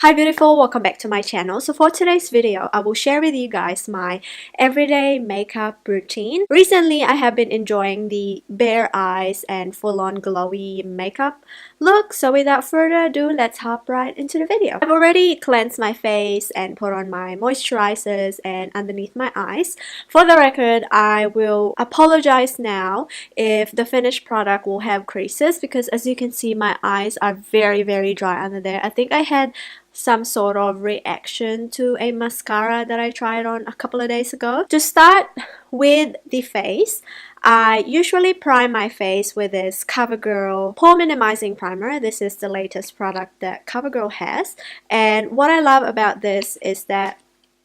Hi beautiful, welcome back to my channel. So for today's video, I will share with you guys my everyday makeup routine. Recently, I have been enjoying the bare eyes and full-on glowy makeup look. So without further ado, let's hop right into the video. I've already cleansed my face and put on my moisturizers and underneath my eyes. For the record, I will apologize now if the finished product will have creases because as you can see, my eyes are very dry under there. I think I had some sort of reaction to a mascara that I tried on a couple of days ago. To start with the face, I usually prime my face with this Covergirl Pore Minimizing Primer. This is the latest product that Covergirl has, and what I love about this is that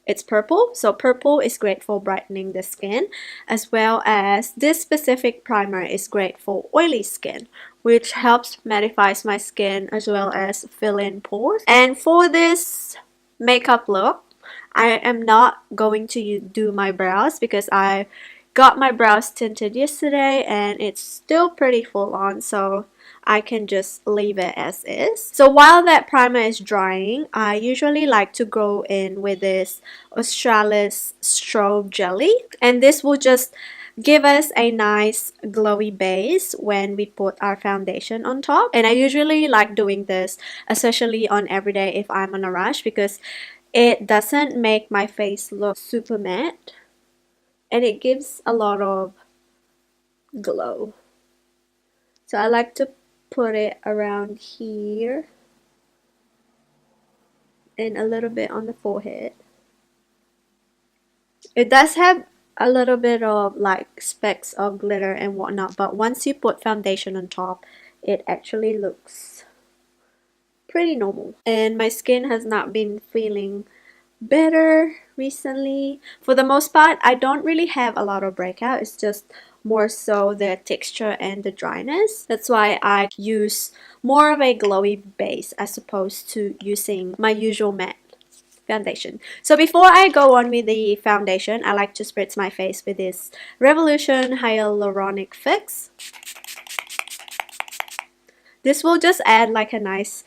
it's purple, so purple is great for brightening the skin, as well as this specific primer is great for oily skin, which helps mattify my skin as well as fill in pores. And for this makeup look, I am not going to do my brows because I got my brows tinted yesterday and it's still pretty full on, so I can just leave it as is. So while that primer is drying, I usually like to go in with this Australis Strobe jelly, and this will just give us a nice glowy base when we put our foundation on top. And I usually like doing this especially on everyday if I'm on a rush because it doesn't make my face look super matte and it gives a lot of glow. So I like to put it around here and a little bit on the forehead. It does have a little bit of like specks of glitter and whatnot, but once you put foundation on top, it actually looks pretty normal. And my skin has not been feeling better recently. For the most part, I don't really have a lot of breakout. It's just more so the texture and the dryness. That's why I use more of a glowy base as opposed to using my usual matte foundation. So before I go on with the foundation, I like to spritz my face with this Revolution Hyaluronic Fix. This will just add like a nice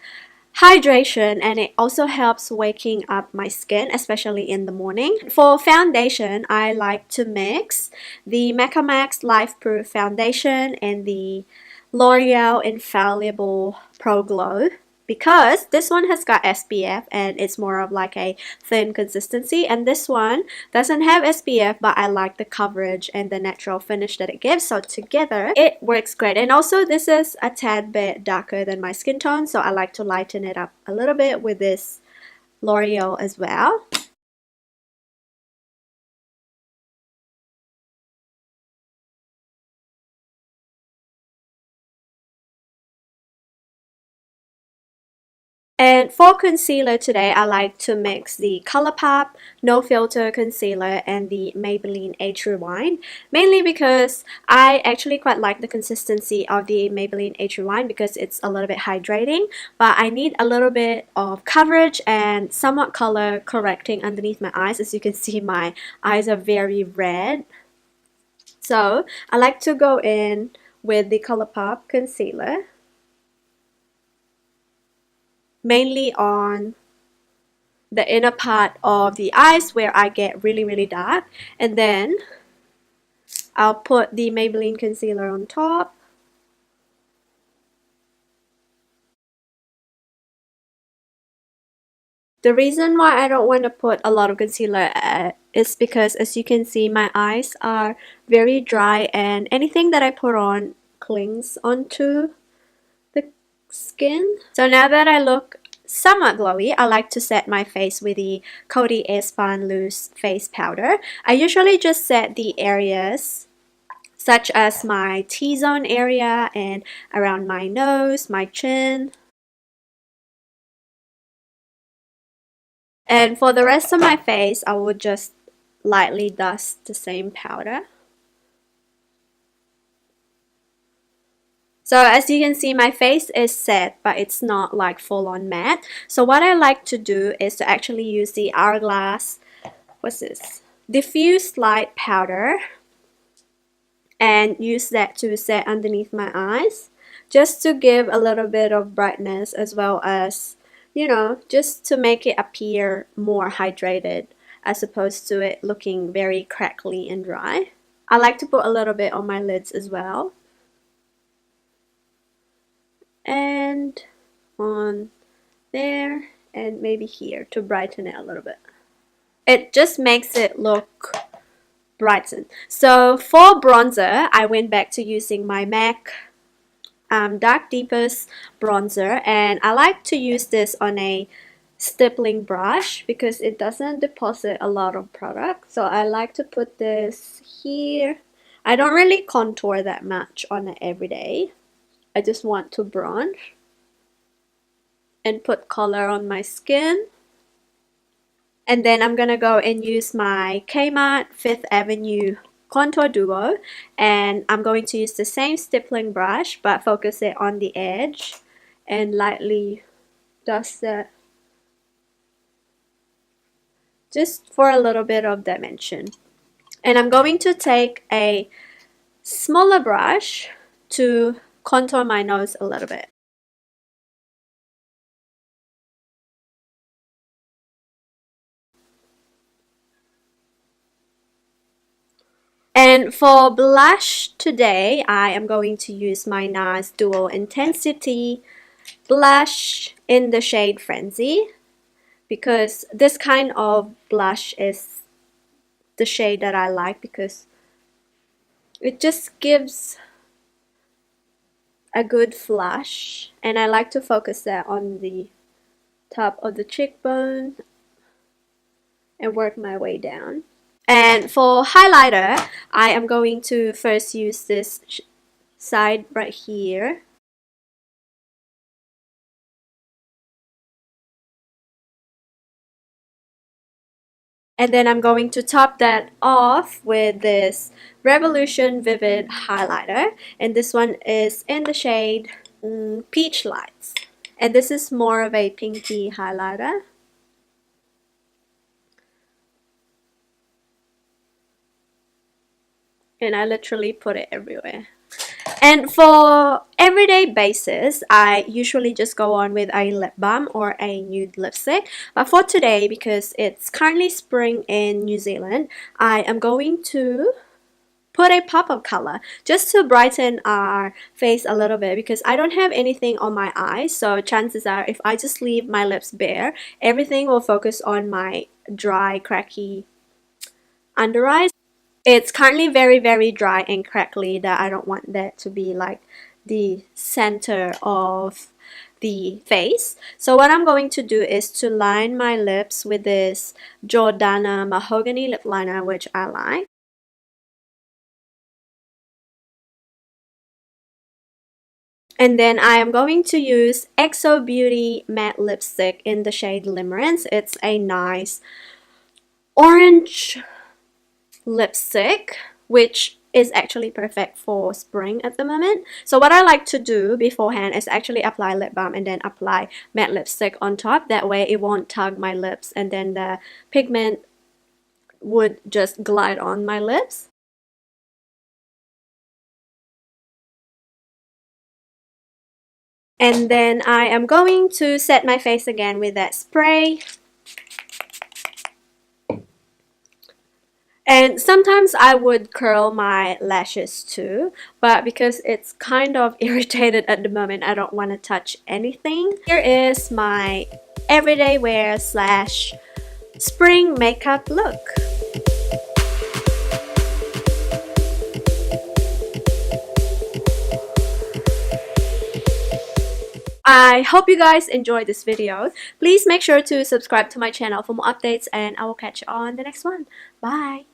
hydration, and it also helps waking up my skin, especially in the morning. For foundation, I like to mix the Mecca Lifeproof foundation and the Loreal Infallible Pro Glow because this one has got SPF and it's more of like a thin consistency, and this one doesn't have SPF, but I like the coverage and the natural finish that it gives, so together it works great. And also this is a tad bit darker than my skin tone, so I like to lighten it up a little bit with this L'Oreal as well. And for concealer today, I like to mix the Colourpop No Filter Concealer and the Maybelline Age Rewind, mainly because I actually quite like the consistency of the Maybelline Age Rewind because it's a little bit hydrating, but I need a little bit of coverage and somewhat color correcting underneath my eyes. As you can see, my eyes are very red. So I like to go in with the Colourpop concealer, mainly on the inner part of the eyes where I get really dark, and then I'll put the Maybelline concealer on top. The reason why I don't want to put a lot of concealer is because, as you can see, my eyes are very dry and anything that I put on clings onto the skin. So now that I look somewhat glowy, I like to set my face with the Coty Airspun Loose Face Powder. I usually just set the areas such as my T-zone area and around my nose, my chin. And for the rest of my face, I would just lightly dust the same powder. So as you can see, my face is set, but it's not like full-on matte. So what I like to do is to actually use the Hourglass, what's this? Diffuse Light Powder, and use that to set underneath my eyes, just to give a little bit of brightness as well as you know, just to make it appear more hydrated as opposed to it looking very crackly and dry. I like to put a little bit on my lids as well. And on there and maybe here to brighten it a little bit. It just makes it look brightened. So for bronzer, I went back to using my MAC Dark Deepest bronzer, and I like to use this on a stippling brush because it doesn't deposit a lot of product. So I like to put this here. I don't really contour that much on it every day. I just want to bronze and put color on my skin. And then I'm gonna go and use my Kmart Fifth Avenue Contour Duo, and I'm going to use the same stippling brush but focus it on the edge and lightly dust it just for a little bit of dimension. And I'm going to take a smaller brush to contour my nose a little bit. And for blush today, I am going to use my NARS Dual Intensity blush in the shade Frenzy, because this kind of blush is the shade that I like because it just gives a good flush, and I like to focus that on the top of the cheekbone and work my way down. And for highlighter, I am going to first use this side right here. And then I'm going to top that off with this Revolution Vivid highlighter. And this one is in the shade Peach Lights. And this is more of a pinky highlighter. And I literally put it everywhere. And for everyday basis, I usually just go on with a lip balm or a nude lipstick. But for today, because it's currently spring in New Zealand, I am going to put a pop of color just to brighten our face a little bit, because I don't have anything on my eyes. So chances are if I just leave my lips bare, everything will focus on my dry, cracky under eyes. It's currently very dry and crackly that I don't want that to be like the center of the face. So what I'm going to do is to line my lips with this Jordana Mahogany lip liner, which I like. And then I am going to use XO Beauty matte lipstick in the shade Limerence. It's a nice orange lipstick, which is actually perfect for spring at the moment. So what I like to do beforehand is actually apply lip balm and then apply matte lipstick on top. That way it won't tug my lips and then the pigment would just glide on my lips. And then I am going to set my face again with that spray. And sometimes I would curl my lashes too, but because it's kind of irritated at the moment, I don't want to touch anything. Here is my everyday wear slash spring makeup look. I hope you guys enjoyed this video. Please make sure to subscribe to my channel for more updates, and I will catch you on the next one. Bye!